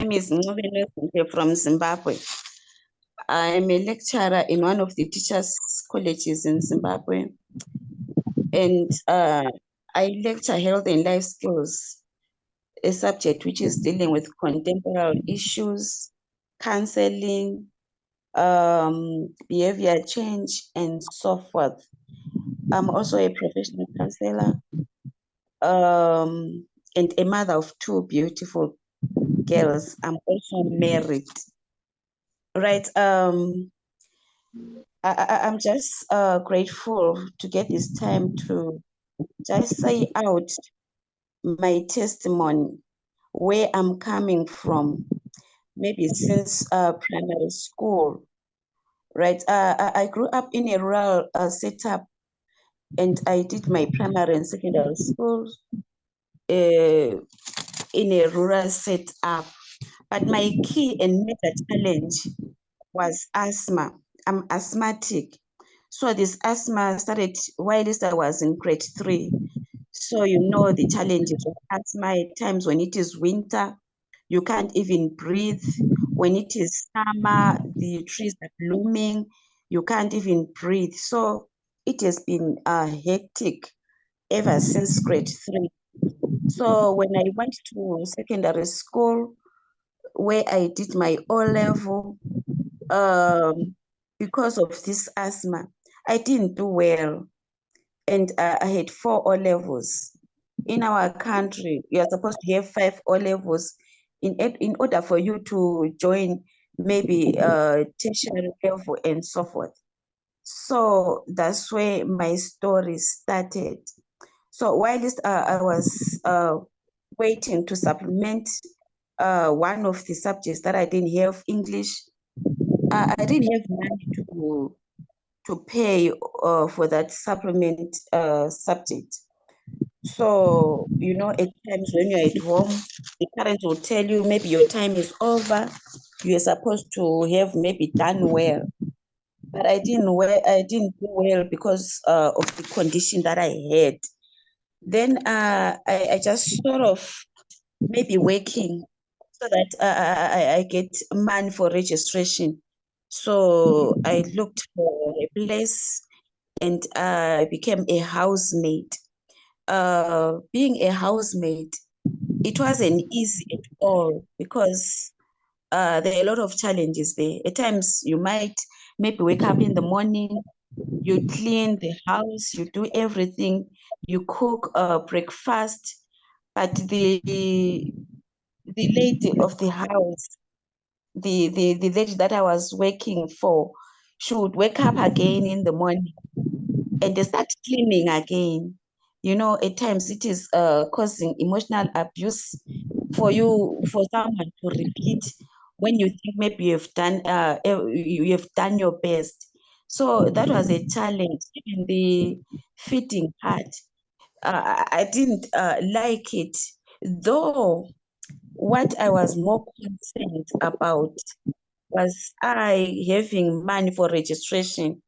name is Ncube Nozinhle from Zimbabwe. I'm a lecturer in one of the teachers' colleges in Zimbabwe. And I lecture health and life skills, a subject which is dealing with contemporary issues, counseling, behavior change, and so forth. I'm also a professional counselor and a mother of two beautiful girls. I'm also married. Right. I'm just grateful to get this time to just say out my testimony, where I'm coming from, maybe since primary school. Right. I grew up in a rural setup, and I did my primary and secondary school in a rural setup. But my key and major challenge was asthma. I'm asthmatic. So this asthma started whilst I was in grade 3. So you know the challenges of asthma at times when it is winter, you can't even breathe. When it is summer, the trees are blooming, you can't even breathe. So it has been hectic ever since grade 3. So when I went to secondary school, where I did my O-level, because of this asthma, I didn't do well. And I had 4 O-levels. In our country, you are supposed to have 5 O-levels in order for you to join maybe tertiary level and so forth. So that's where my story started. So whilst I was waiting to supplement one of the subjects that I didn't have, English, I didn't have money to pay for that supplement subject. So, you know, at times when you're at home, the parents will tell you maybe your time is over. You're supposed to have maybe done well. But I didn't do well because of the condition that I had. Then I just sort of maybe working so that I get money for registration. So I looked for a place and I became a housemaid. Being a housemaid, it wasn't easy at all because there are a lot of challenges there. At times you might maybe wake up in the morning, you clean the house, you do everything, you cook breakfast, but the lady of the house, the lady that I was working for, she would wake up again in the morning and they start cleaning again. You know, at times it is causing emotional abuse for someone to repeat when you think maybe you have done your best. So that was a challenge. Even the feeding part, I didn't like it, though. What I was more concerned about was I having money for registration.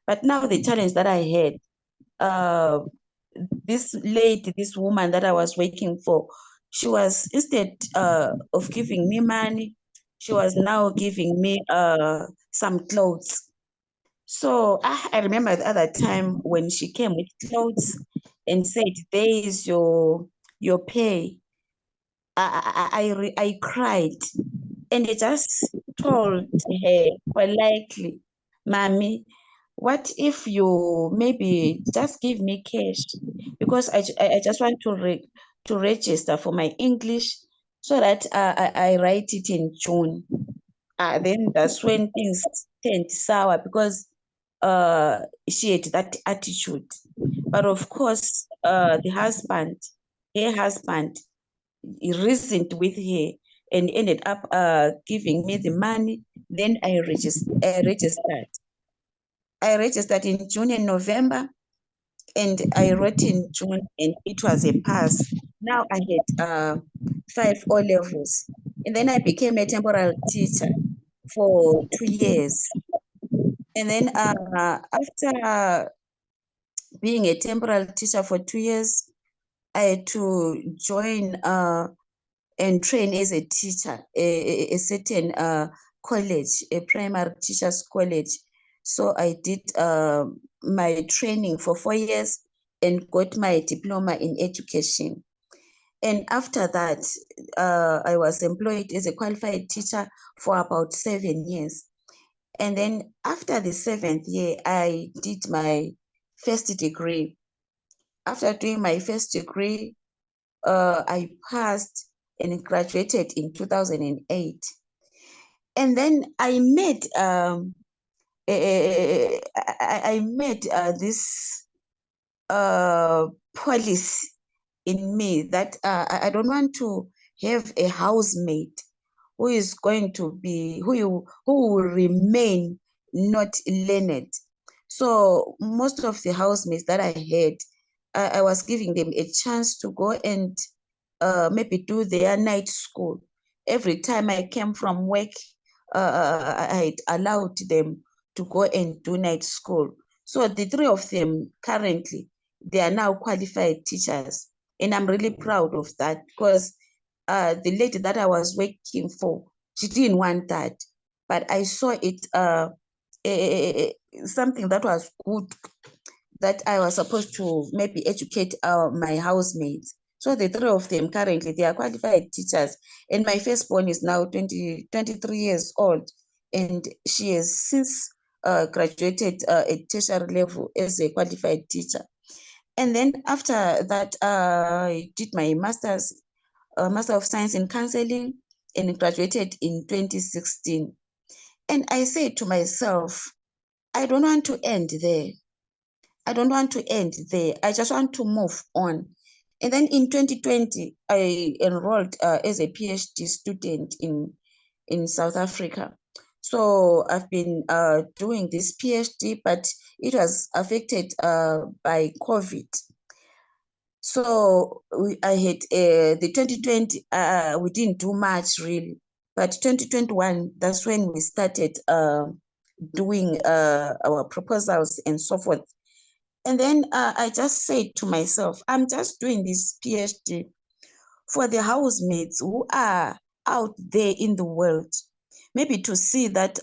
But now the challenge that I had, uh, this lady, this woman that I was working for, she was, instead of giving me money, she was now giving me some clothes. So I remember the other time when she came with clothes and said, "There is your pay." I cried and I just told her politely, "Mommy, what if you maybe just give me cash, because I just want to register for my English so that I write it in June." Then that's when things turned sour because she had that attitude. But of course, her husband, he reasoned with her and ended up giving me the money. Then I registered. I registered in June and November, and I wrote in June, and it was a pass. Now I had 5 O-levels, and then I became a temporary teacher for 2 years. And then after being a temporary teacher for 2 years, I had to join and train as a teacher, a certain college, a primary teachers college. So I did my training for 4 years and got my diploma in education. And after that, I was employed as a qualified teacher for about 7 years. And then after the 7th year, I did my first degree. After doing my first degree, I passed and graduated in 2008. And then I met I met this policy in me that I don't want to have a housemate who is going to be who will remain not learned. So most of the housemates that I had, I was giving them a chance to go and maybe do their night school. Every time I came from work, I allowed them to go and do night school. So the three of them currently, they are now qualified teachers. And I'm really proud of that because the lady that I was working for, she didn't want that. But I saw it something that was good, that I was supposed to maybe educate my housemates. So the three of them currently, they are qualified teachers. And my firstborn is now 23 years old. And she has since graduated at tertiary level as a qualified teacher. And then after that, I did my Master of Science in Counseling and graduated in 2016. And I said to myself, I don't want to end there. I don't want to end there. I just want to move on. And then in 2020, I enrolled as a PhD student in South Africa. So I've been doing this PhD, but it was affected by COVID. So I had the 2020, we didn't do much really, but 2021, that's when we started doing our proposals and so forth. And then I just said to myself, I'm just doing this PhD for the housemates who are out there in the world, maybe to see that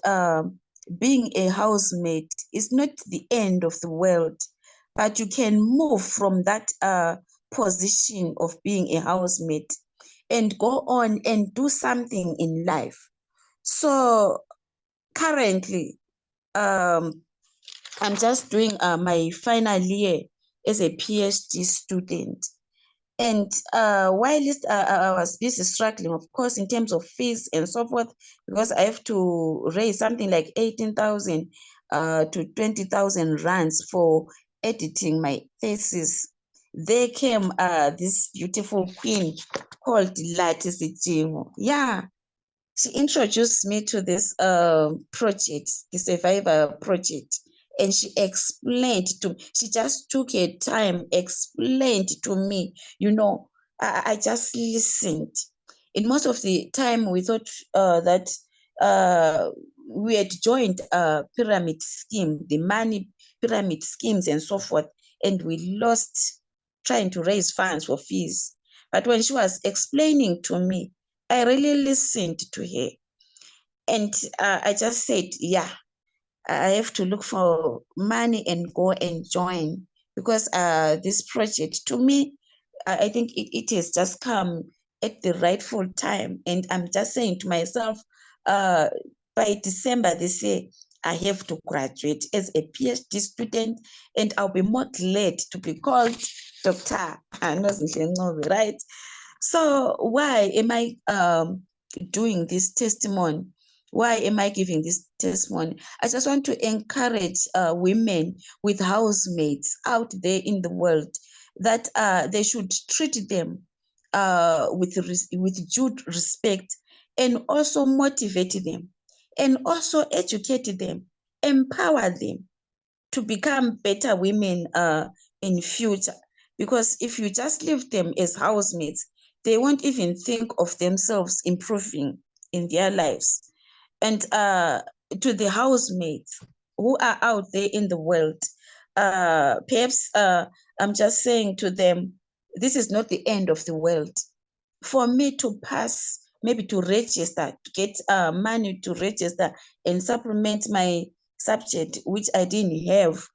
being a housemate is not the end of the world, but you can move from that position of being a housemate and go on and do something in life. So currently, I'm just doing my final year as a PhD student. And while I was busy struggling, of course, in terms of fees and so forth, because I have to raise something like 18,000 to 20,000 rands for editing my thesis. There came this beautiful queen called Lati Sitimo. Yeah, she introduced me to this project, the Survivor project, and she explained to me, she just took her time, explained to me, you know, I just listened. And most of the time we thought that we had joined a pyramid scheme, the money pyramid schemes and so forth, and we lost trying to raise funds for fees. But when she was explaining to me, I really listened to her. And I just said, yeah, I have to look for money and go and join, because this project, to me, I think it has just come at the rightful time. And I'm just saying to myself, uh, by December this year, I have to graduate as a PhD student, and I'll be more glad to be called Dr. Nozinhle Ncube, right? So why am I doing this testimony? Why am I giving this testimony? I just want to encourage women with housemates out there in the world that they should treat them with due respect, and also motivate them, and also educate them, empower them to become better women in future. Because if you just leave them as housemates, they won't even think of themselves improving in their lives. And to the housemates who are out there in the world, perhaps I'm just saying to them, this is not the end of the world. for me to pass, maybe to register, to get money to register and supplement my subject, which I didn't have,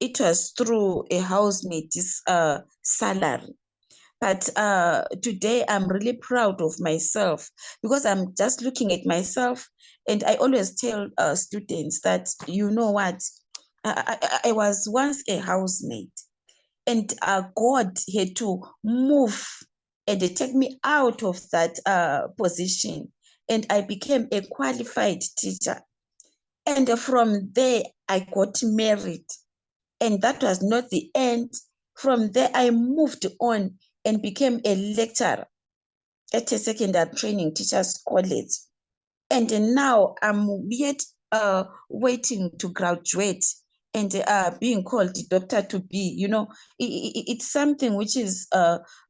it was through a housemate's salary. But today I'm really proud of myself, because I'm just looking at myself, and I always tell students that, you know what, I was once a housemate, and God had to move and take me out of that position, and I became a qualified teacher. And from there, I got married, and that was not the end. From there, I moved on and became a lecturer at a secondary training teachers college. And now I'm yet waiting to graduate and being called doctor to be, you know, it's something which is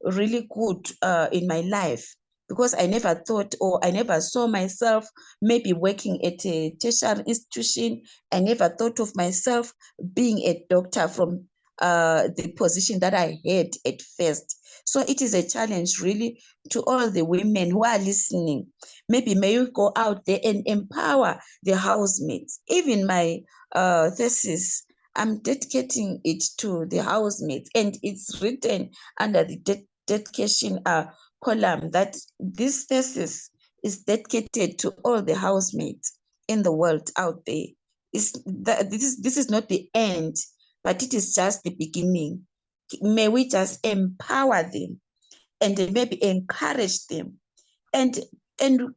really good in my life, because I never thought, or I never saw myself maybe working at a tertiary institution. I never thought of myself being a doctor from the position that I had at first. So it is a challenge really to all the women who are listening. Maybe may you go out there and empower the housemates. Even my thesis, I'm dedicating it to the housemates, and it's written under the dedication column that this thesis is dedicated to all the housemates in the world out there. This is not the end, but it is just the beginning. May we just empower them and maybe encourage them, and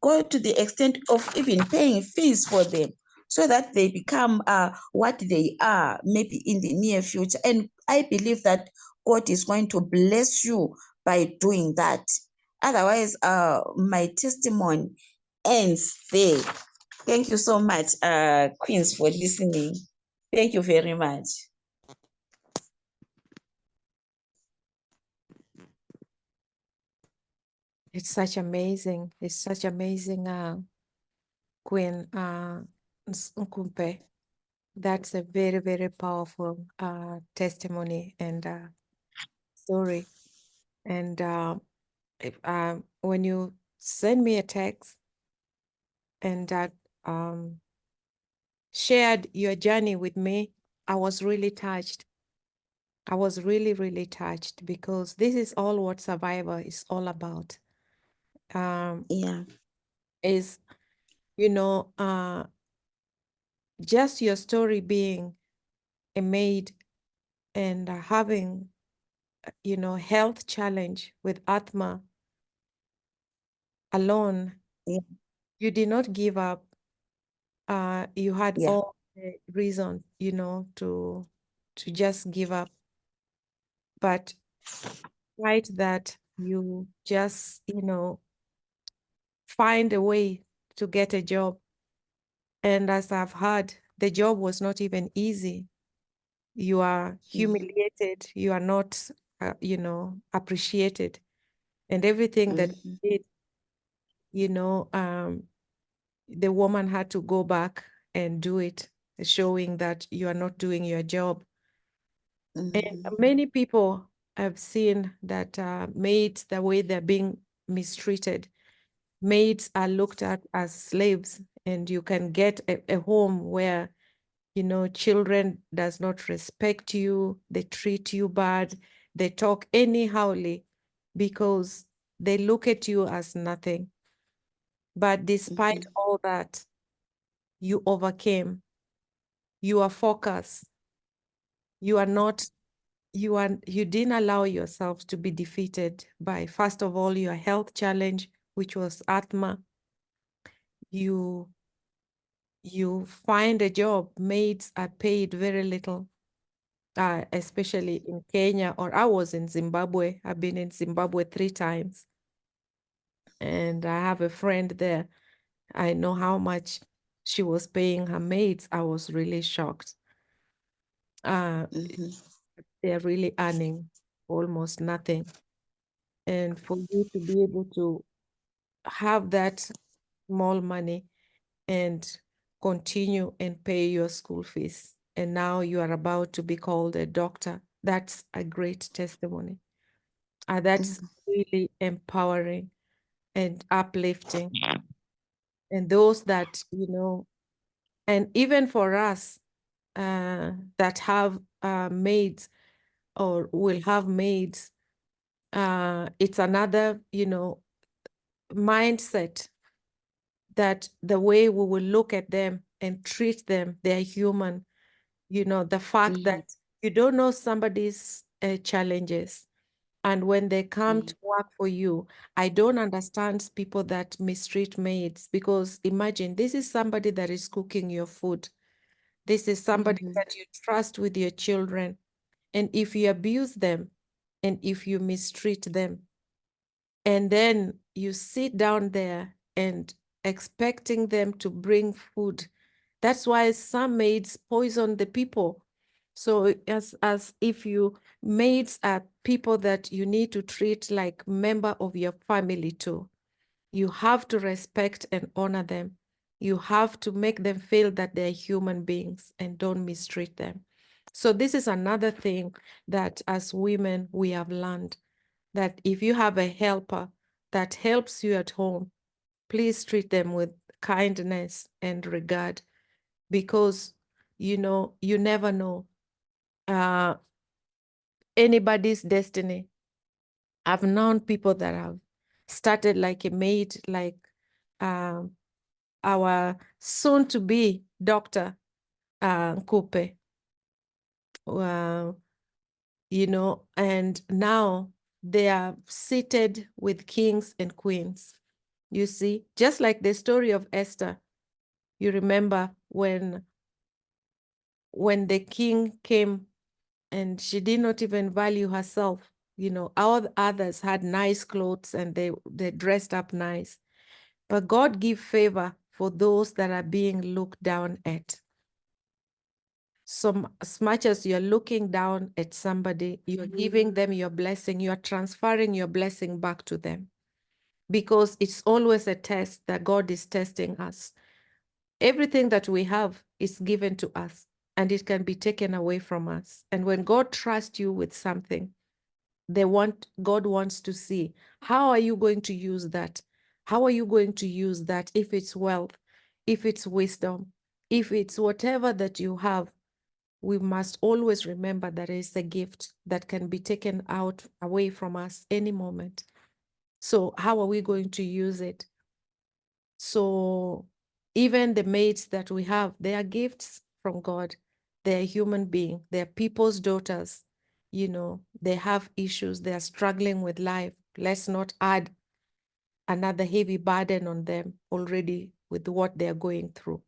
go to the extent of even paying fees for them, so that they become what they are maybe in the near future. And I believe that God is going to bless you by doing that. Otherwise, my testimony ends there. Thank you so much, Queens, for listening. Thank you very much. It's such amazing. It's such amazing, Queen Ncube. That's a very, very powerful testimony and story. And if, when you send me a text and that shared your journey with me, I was really touched. I was really, really touched, because this is all what Survivor is all about. Yeah. Is, you know, just your story being a maid and having, you know, health challenge with asthma alone, Yeah. you did not give up. You had Yeah. all the reason, you know, to just give up, but right that you just, you know, find a way to get a job. And as I've heard, the job was not even easy. You are Mhm. humiliated. You are not, you know, appreciated. And everything that Mhm. you did, you know, the woman had to go back and do it, showing that you are not doing your job. And Mhm. many people have seen that maids, the way they're being mistreated, maids are looked at as slaves, and you can get a home where, you know, children does not respect you, they treat you bad, they talk anyhowly because they look at you as nothing. But despite Mhm. all that, you overcame, you are focused, you are not, you didn't allow yourself to be defeated by, first of all, your health challenge, which was asthma. You find a job. Maids are paid very little, especially in Kenya, or I was in Zimbabwe. I've been in Zimbabwe 3 times, and I have a friend there. I know how much she was paying her maids. I was really shocked. Uh, Mhm. they're really earning almost nothing. And for you to be able to have that small money and continue and pay your school fees, and now you are about to be called a doctor, that's a great testimony. That's Mhm. really empowering. and uplifting. And those that, and even for us that have maids or will have maids, it's another, mindset that the way we will look at them and treat them, they're human. The fact that you don't know somebody's challenges. And when they come to work for you, I don't understand people that mistreat maids, because imagine this is somebody that is cooking your food. This is somebody that you trust with your children. And if you abuse them and if you mistreat them, and then you sit down there and expecting them to bring food, that's why some maids poison the people. So as if you maids are people that you need to treat like member of your family too. You have to respect and honor them. You have to make them feel that they're human beings and don't mistreat them. So this is another thing that as women we have learned, that if you have a helper that helps you at home, please treat them with kindness and regard, because you never know anybody's destiny. I've known people that have started like a maid, like our soon-to-be Dr. Nkupe, and now they are seated with kings and queens. You see, just like the story of Esther. You remember when the king came and she did not even value herself. All the others had nice clothes and they dressed up nice. But God give favor for those that are being looked down at. So as much as you're looking down at somebody, you're giving them your blessing, you're transferring your blessing back to them. Because it's always a test that God is testing us. Everything that we have is given to us and it can be taken away from us. And when God trusts you with something, God wants to see, how are you going to use that? How are you going to use that? If it's wealth, if it's wisdom, if it's whatever that you have, we must always remember that it's a gift that can be taken away from us any moment. So how are we going to use it? So even the maids that we have, they are gifts from God. They are human beings. They are people's daughters. They have issues. They are struggling with life. Let's not add another heavy burden on them already with what they are going through.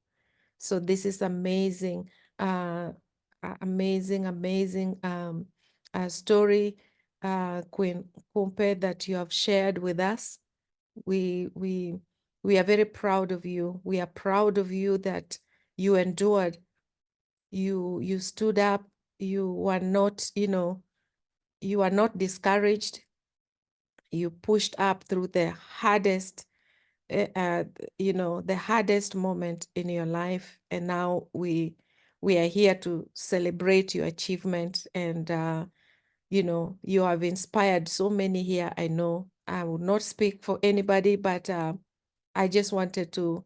So this is amazing, amazing story, Queen Ncube, that you have shared with us. We are very proud of you. We are proud of you that you endured. You stood up. You were not, you are not discouraged. You pushed up through the hardest, the hardest moment in your life. And now we are here to celebrate your achievement. And, you have inspired so many here. I know I will not speak for anybody, but I just wanted to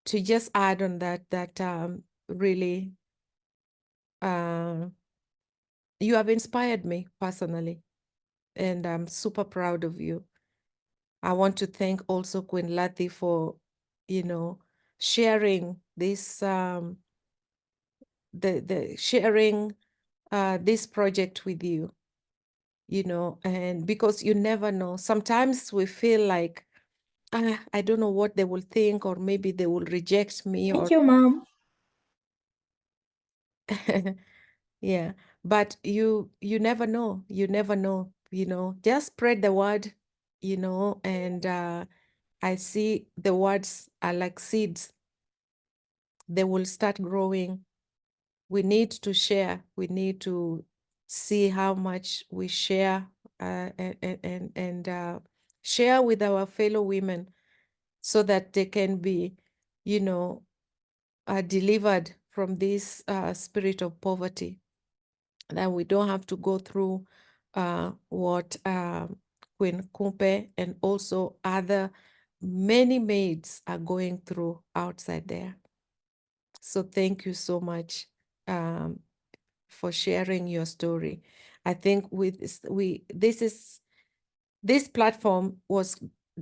just add on that really you have inspired me personally, and I'm super proud of you. I want to thank also Queen Lati for, sharing this the sharing this project with you, and because you never know. Sometimes we feel like, I don't know what they will think, or maybe they will reject me. Thank you, Mom. Yeah, but you never know. You never know, just spread the word, and I see the words are like seeds. They will start growing. We need to share. We need to see how much we share, and share with our fellow women, so that they can be, delivered from this spirit of poverty, that we don't have to go through what Queen Kumpe and also other many maids are going through outside there. So thank you so much for sharing your story. I think this platform was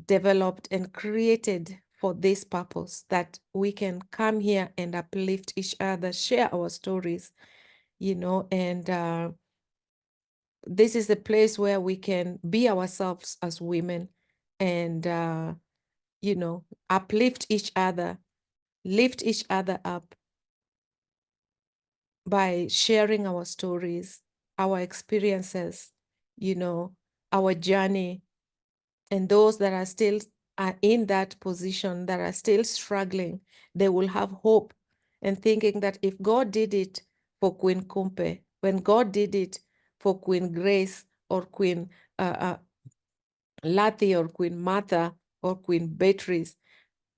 developed and created for this purpose, that we can come here and uplift each other, share our stories, and this is a place where we can be ourselves as women and, uplift each other, lift each other up by sharing our stories, our experiences, our journey. And those that are still in that position, that are still struggling, they will have hope and thinking that if God did it for Queen Kumpe, when God did it for Queen Grace or Queen Lati or Queen Martha or Queen Beatrice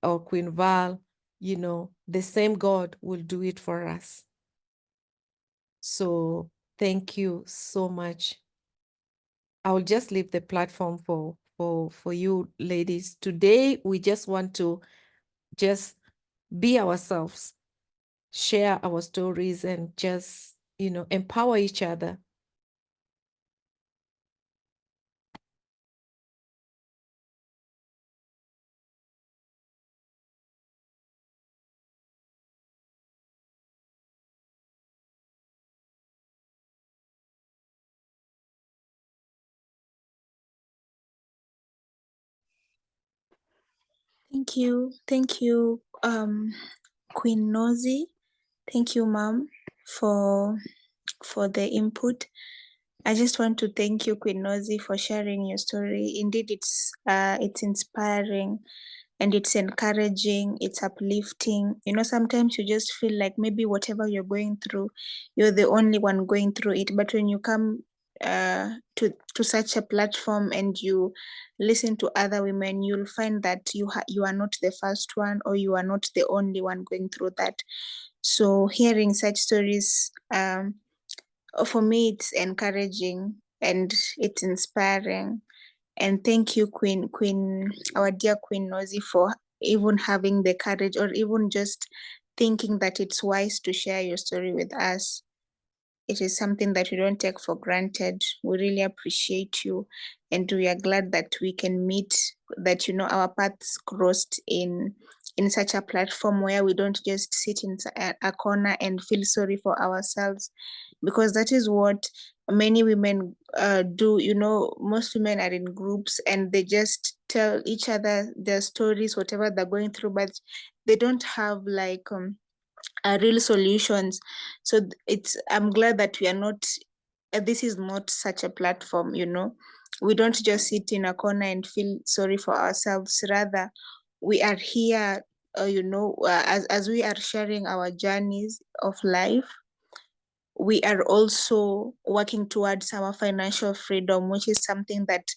or Queen Val, the same God will do it for us. So thank you so much. I will just leave the platform for you ladies. Today, we just want to just be ourselves, share our stories, and just, empower each other. Thank you. Thank you, Queen Nosy. Thank you, Mom, for the input. I just want to thank you, Queen Nosy, for sharing your story. Indeed, it's inspiring and it's encouraging, it's uplifting. Sometimes you just feel like maybe whatever you're going through, you're the only one going through it. But when you come to such a platform and you listen to other women, you'll find that you are not the first one, or you are not the only one going through that. So hearing such stories, for me, it's encouraging and it's inspiring. And thank you, our dear Queen Nosy, for even having the courage, or even just thinking that it's wise to share your story with us. It is something that we don't take for granted. We really appreciate you, and we are glad that we can meet, that our paths crossed in such a platform where we don't just sit in a corner and feel sorry for ourselves, because that is what many women do. Most women are in groups and they just tell each other their stories, whatever they're going through, but they don't have like real solutions. So I'm glad that we are not, this is not such a platform. We don't just sit in a corner and feel sorry for ourselves. Rather, we are here, as we are sharing our journeys of life, we are also working towards our financial freedom, which is something that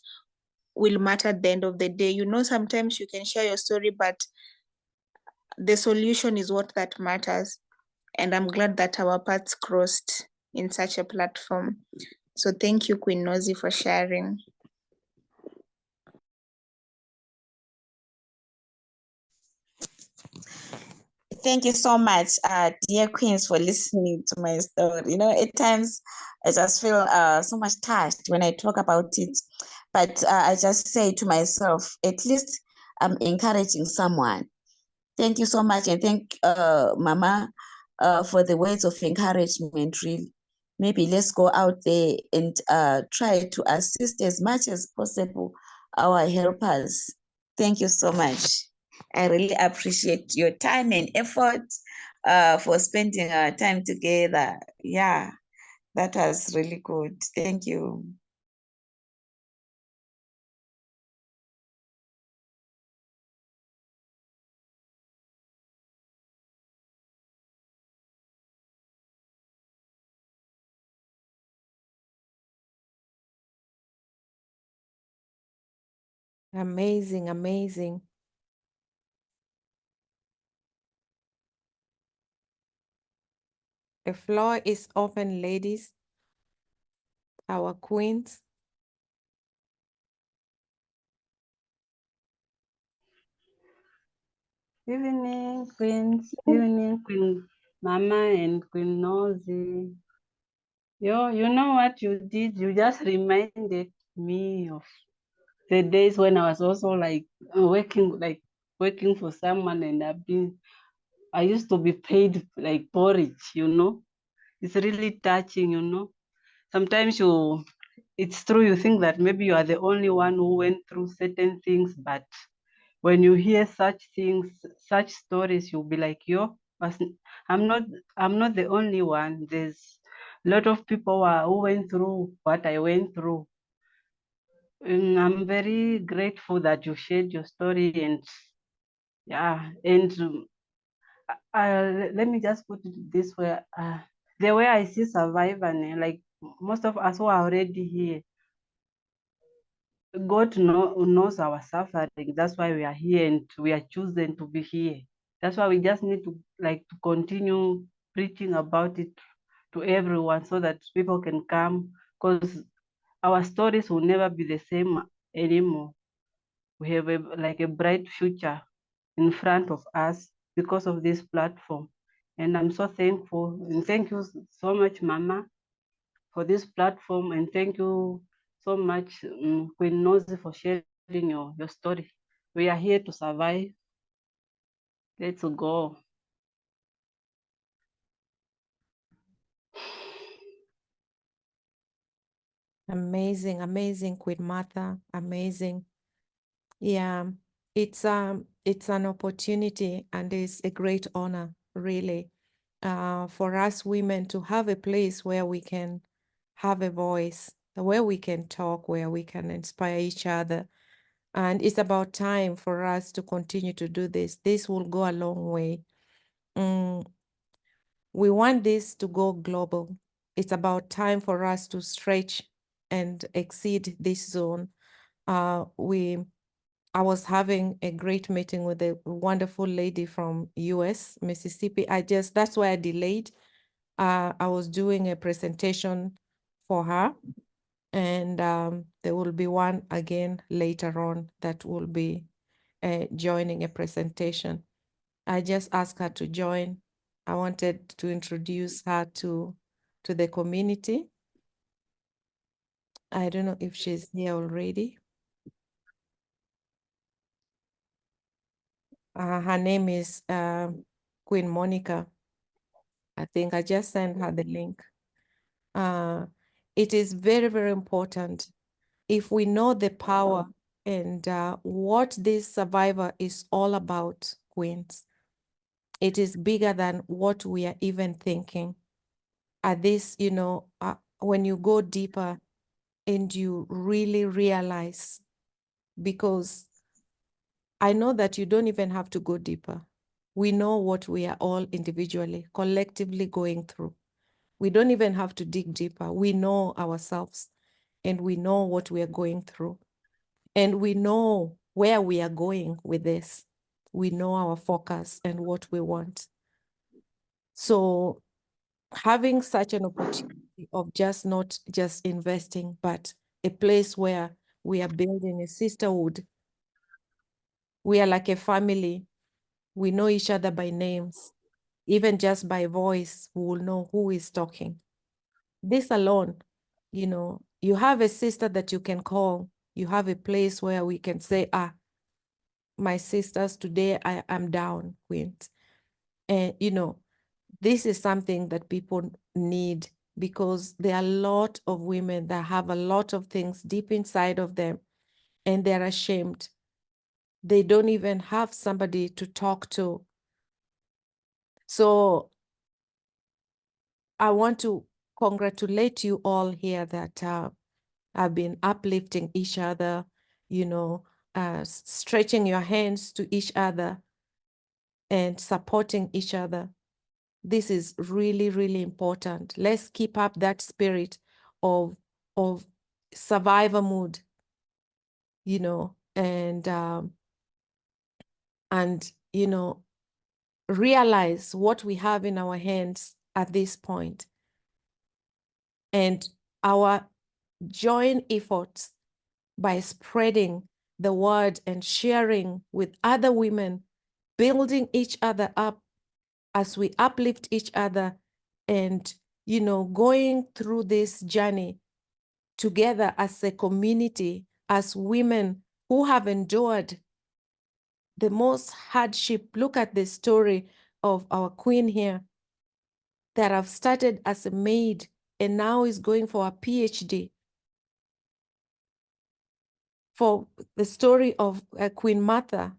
will matter at the end of the day. Sometimes you can share your story, but the solution is what that matters. And I'm glad that our paths crossed in such a platform. So thank you, Queen Nosy, for sharing. Thank you so much, dear Queens, for listening to my story. At times I just feel so much touched when I talk about it. But I just say to myself, at least I'm encouraging someone. Thank you so much. And thank Mama for the words of encouragement, really. Maybe let's go out there and try to assist as much as possible our helpers. Thank you so much. I really appreciate your time and effort for spending our time together. Yeah, that was really good. Thank you. Amazing, amazing. The floor is open, ladies, our queens. Evening, Queens. Evening, Queen Mama and Queen Nosy. You know what you did? You just reminded me of the days when I was also like working for someone, and I used to be paid like porridge, you know. It's really touching, you know. Sometimes it's true, you think that maybe you are the only one who went through certain things, but when you hear such things, such stories, you'll be like, I'm not I'm not the only one. There's a lot of people who went through what I went through. And I'm very grateful that you shared your story, and yeah, and let me just put it this way. The way I see survivor, like most of us who are already here, God knows our suffering. That's why we are here and we are chosen to be here. That's why we just need to continue preaching about it to everyone so that people can come, because our stories will never be the same anymore. We have a bright future in front of us because of this platform. And I'm so thankful. And thank you so much, Mama, for this platform. And thank you so much, Queen Nosy, for sharing your story. We are here to survive. Let's go. Amazing, amazing, Queen Martha. Amazing. Yeah, it's an opportunity and it's a great honor, really, for us women to have a place where we can have a voice, where we can talk, where we can inspire each other. And it's about time for us to continue to do this. This will go a long way. We want this to go global. It's about time for us to stretch and exceed this zone. I was having a great meeting with a wonderful lady from US, Mississippi. That's why I delayed. I was doing a presentation for her, and there will be one again later on that will be joining a presentation. I just asked her to join. I wanted to introduce her to the community. I don't know if she's here already. Her name is Queen Monica. I think I just sent her the link. It is very, very important if we know the power and what this survivor is all about, Queens. It is bigger than what we are even thinking. At this, when you go deeper and you really realize, because I know that you don't even have to go deeper. We know what we are all individually, collectively going through. We don't even have to dig deeper. We know ourselves and we know what we are going through. And we know where we are going with this. We know our focus and what we want. So having such an opportunity of not just investing, but a place where we are building a sisterhood. We are like a family. We know each other by names. Even just by voice, we will know who is talking. This alone, you have a sister that you can call. You have a place where we can say, my sisters, today I am down, Queens. And, this is something that people need, because there are a lot of women that have a lot of things deep inside of them and they're ashamed. They don't even have somebody to talk to. So I want to congratulate you all here that have been uplifting each other, stretching your hands to each other and supporting each other. This is really, really important. Let's keep up that spirit of survivor mood, and realize what we have in our hands at this point. And our joint efforts by spreading the word and sharing with other women building each other up as we uplift each other and, you know, going through this journey together as a community, as women who have endured the most hardship. Look at the story of our queen here that have started as a maid and now is going for a PhD. For the story of Queen Martha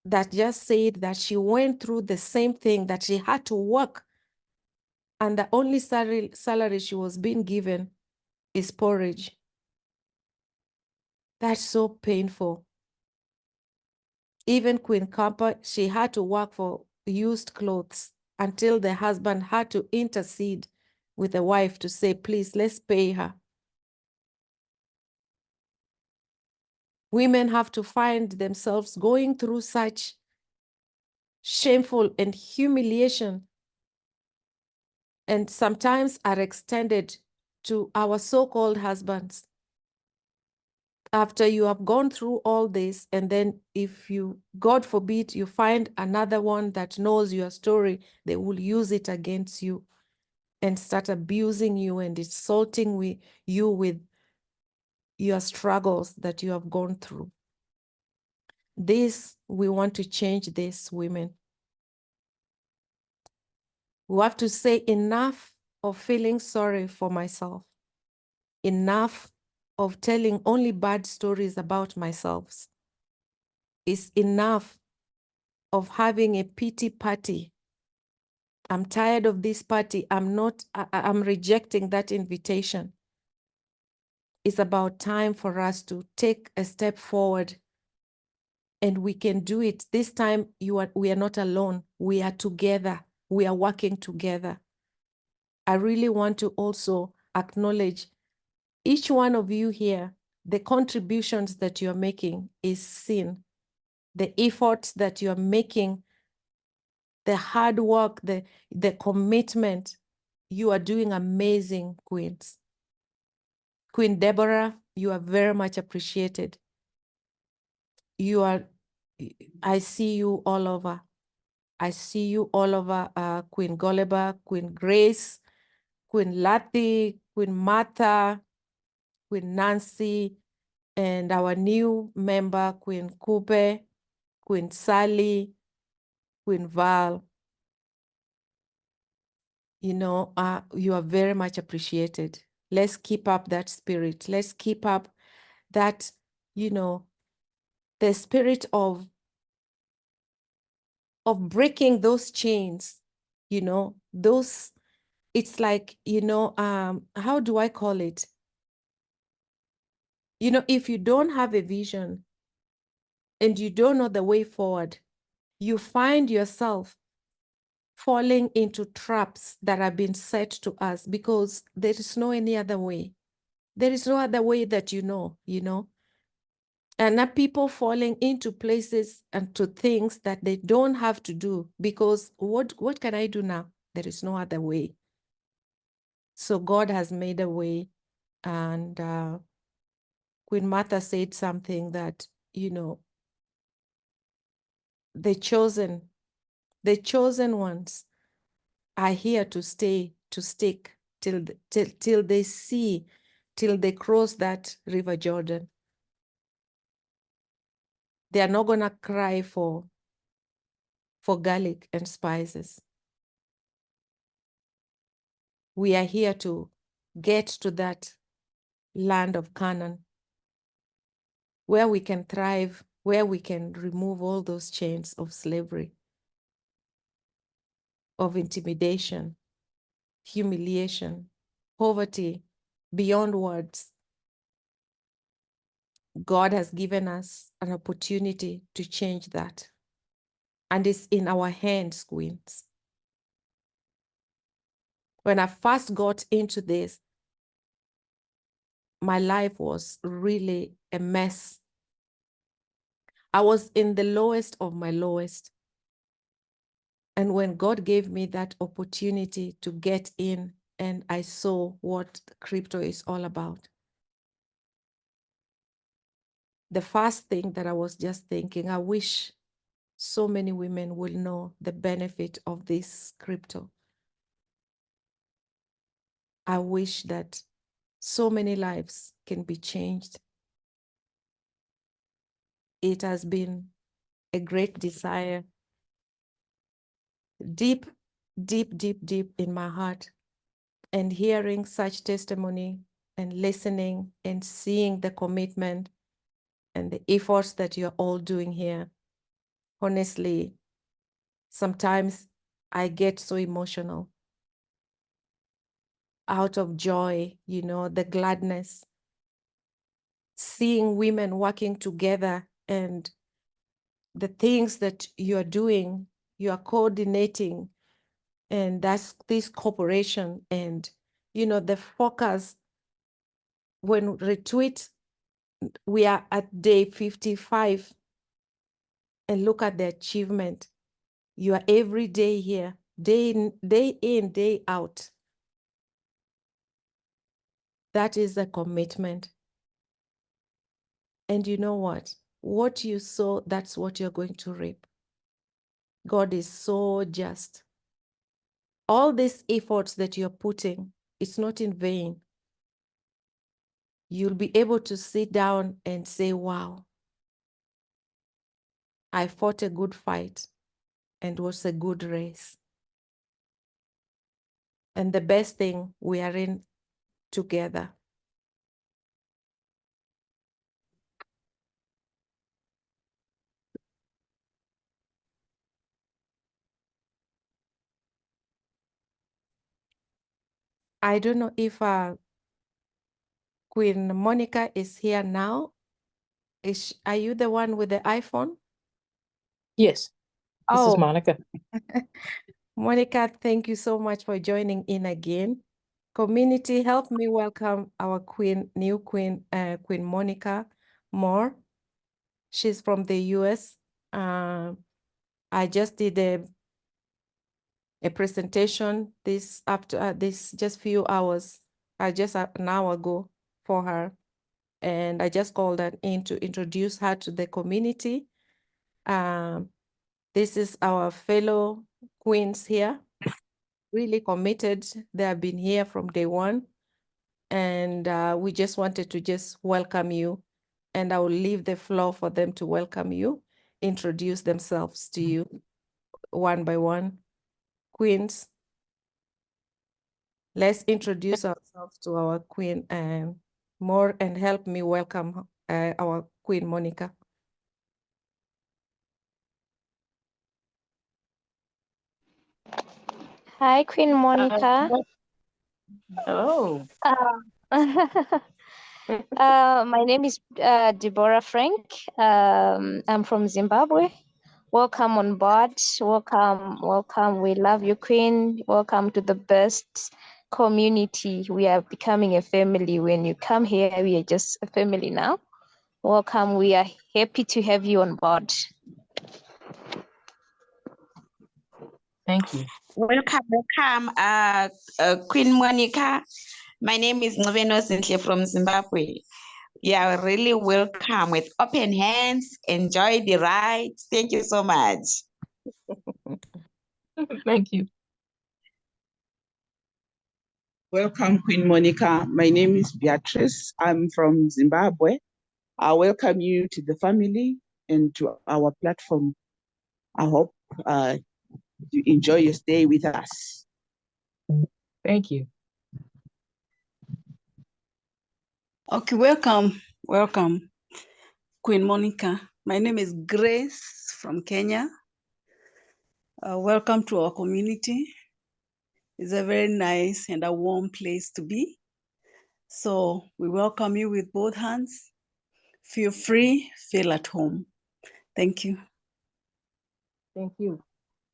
that just said that she went through the same thing, that she had to work and the only salary she was being given is porridge. That's so painful. Even Queen Kampa, she had to work for used clothes until the husband had to intercede with the wife to say, please, let's pay her. Women have to find themselves going through such shameful and humiliation, and sometimes are extended to our so-called husbands. After you have gone through all this, and then if you, God forbid, you find another one that knows your story, they will use it against you and start abusing you and insulting you with your struggles that you have gone through. This, we want to change this, women. We have to say enough of feeling sorry for myself. Enough of telling only bad stories about myself. It's enough of having a pity party. I'm tired of this party. I'm rejecting that invitation. It's about time for us to take a step forward, and we can do it. This time we are not alone. We are together. We are working together. I really want to also acknowledge each one of you here. The contributions that you're making is seen. The efforts that you're making, the hard work, the commitment. You are doing amazing, queens. Queen Deborah, you are very much appreciated. I see you all over. I see you all over, Queen Goleba, Queen Grace, Queen Lati, Queen Martha, Queen Nancy, and our new member, Queen Coupe, Queen Sally, Queen Val. You know, you are very much appreciated. Let's keep up that spirit. Let's keep up that, you know, the spirit of breaking those chains, you know, those, it's like, you know, how do I call it? You know, if you don't have a vision and you don't know the way forward, you find yourself falling into traps that have been set to us because there is no any other way. There is no other way that you know. And now people falling into places and to things that they don't have to do because what can I do now? There is no other way. So God has made a way. And Queen Martha said something that, you know, the chosen ones are here to stay, to stick till they see, till they cross that River Jordan. They are not gonna cry for garlic and spices. We are here to get to that land of Canaan where we can thrive, where we can remove all those chains of slavery, of intimidation, humiliation, poverty, beyond words. God has given us an opportunity to change that. And it's in our hands, queens. When I first got into this, my life was really a mess. I was in the lowest of my lowest. And when God gave me that opportunity to get in, and I saw what crypto is all about, the first thing that I was just thinking, I wish so many women will know the benefit of this crypto. I wish that so many lives can be changed. It has been a great desire, deep, deep, deep, deep in my heart. And hearing such testimony and listening and seeing the commitment and the efforts that you're all doing here, honestly, sometimes I get so emotional out of joy, you know, the gladness, seeing women working together and the things that you are doing, you are coordinating, and that's this cooperation. And, you know, the focus when retweet, we are at day 55 and look at the achievement. You are every day here, day in, day out. That is a commitment. And you know what? What you sow, that's what you're going to reap. God is so just. All these efforts that you're putting, it's not in vain. You'll be able to sit down and say, wow, I fought a good fight and was a good race. And the best thing, we are in together. I don't know if Queen Monica is here now. Are you the one with the iPhone? Yes, this is Oh, Monica. Monica, thank you so much for joining in again. Community, help me welcome our new queen, Queen Monica Moore. She's from the US. I just did a presentation this just few hours, just an hour ago for her. And I just called her in to introduce her to the community. This is our fellow queens here, really committed. They have been here from day one. And we just wanted to just welcome you. And I will leave the floor for them to welcome you, introduce themselves to you one by one. Queens, let's introduce ourselves to our Queen Moore, and help me welcome our Queen Monica. Hi, Queen Monica. Hello. My name is Deborah Frank. I'm from Zimbabwe. Welcome on board. Welcome, welcome. We love you, Queen. Welcome to the best community. We are becoming a family. When you come here, we are just a family now. Welcome. We are happy to have you on board. Thank you. Welcome, Queen Monica. My name is Ncube Nozinhle from Zimbabwe. You are really welcome with open hands. Enjoy the ride. Thank you so much. Thank you. Welcome, Queen Monica. My name is Beatrice. I'm from Zimbabwe. I welcome you to the family and to our platform. I hope you enjoy your stay with us. Thank you. Okay, welcome, welcome, Queen Monica. My name is Grace from Kenya. Welcome to our community. It's a very nice and a warm place to be. So we welcome you with both hands. Feel free, feel at home. Thank you. Thank you.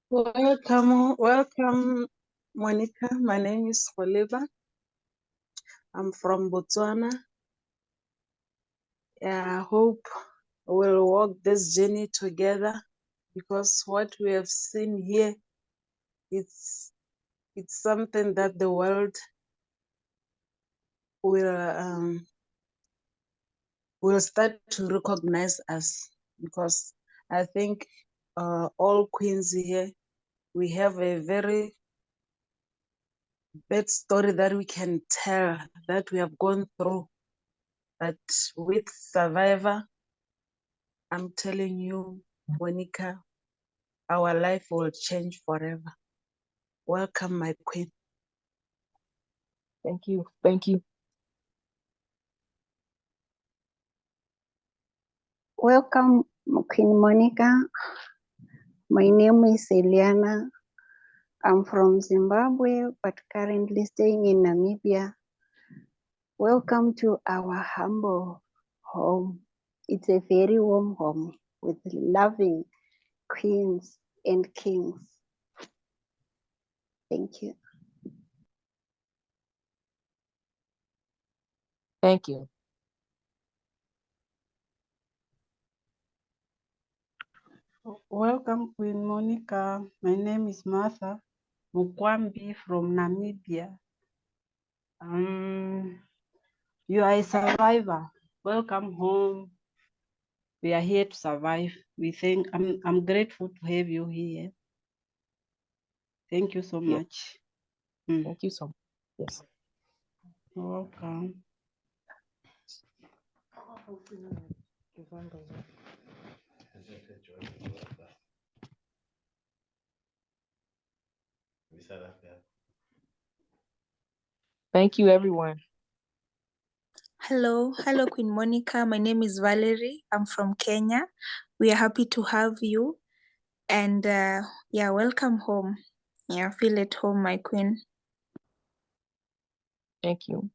Welcome, welcome, Monica. My name is Oliver. I'm from Botswana. I hope we'll walk this journey together, because what we have seen here, it's something that the world will start to recognize us, because I think all queens here, we have a very bad story that we can tell, that we have gone through. But with Survivor, I'm telling you, Monica, our life will change forever. Welcome, my queen. Thank you. Thank you. Welcome, Queen Monica. My name is Eliana. I'm from Zimbabwe, but currently staying in Namibia. Welcome to our humble home. It's a very warm home with loving queens and kings. Thank you. Thank you. Welcome, Queen Monica. My name is Martha Mukwambi from Namibia. You are a survivor. Welcome home. We are here to survive. I'm grateful to have you here. Thank you so much. Thank you so much. Yes. You're welcome. Thank you, everyone. Hello, Queen Monica. My name is Valerie. I'm from Kenya. We are happy to have you. And yeah, welcome home. Yeah, feel at home, my queen. Thank you.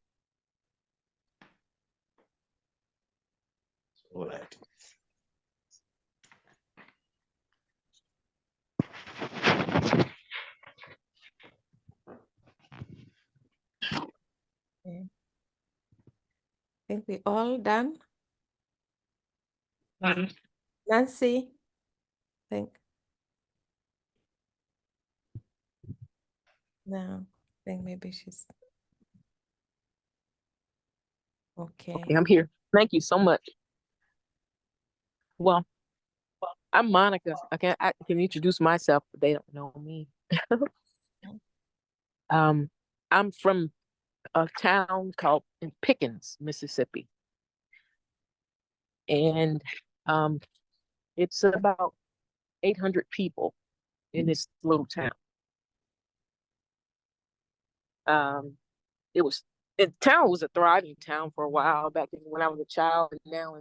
All right. Okay. I think we all done. Nancy, I think. No, I think maybe she's okay. Okay, I'm here. Thank you so much. Well, I'm Monica. I can introduce myself, but they don't know me. I'm from a town called Pickens, Mississippi. And it's about 800 people in this little town. The town was a thriving town for a while back when I was a child, and now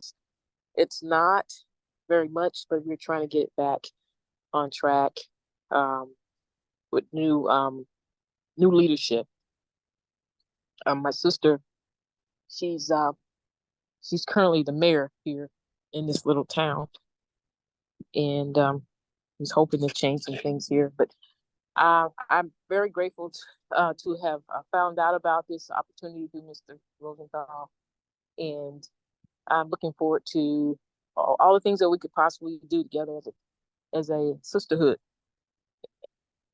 it's not very much, but we're trying to get back on track with new leadership. My sister, she's currently the mayor here in this little town, and he's hoping to change some things here. But I'm very grateful to have found out about this opportunity through Mr. Rosenthal, and I'm looking forward to all the things that we could possibly do together as a sisterhood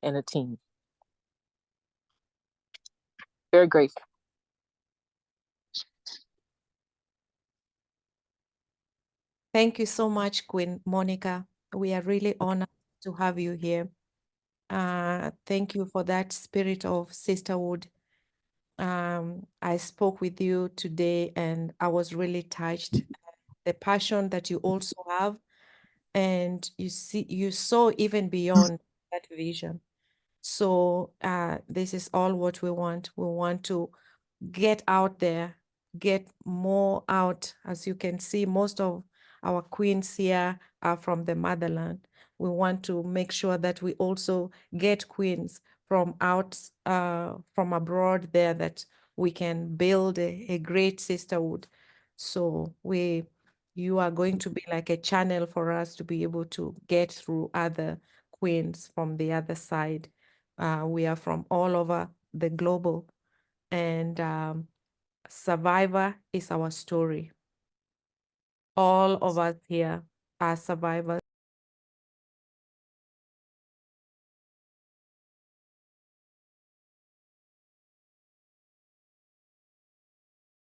and a team. Very grateful. Thank you so much, Queen Monica. We are really honored to have you here. Thank you for that spirit of sisterhood. I spoke with you today and I was really touched. The passion that you also have, and you saw even beyond that vision. So this is all what we want. We want to get out there, get more out. As you can see, most of our queens here are from the motherland. We want to make sure that we also get queens from abroad there, that we can build a great sisterhood. So you are going to be like a channel for us to be able to get through other queens from the other side. We are from all over the global, and Survivor is our story. All of us here are survivors.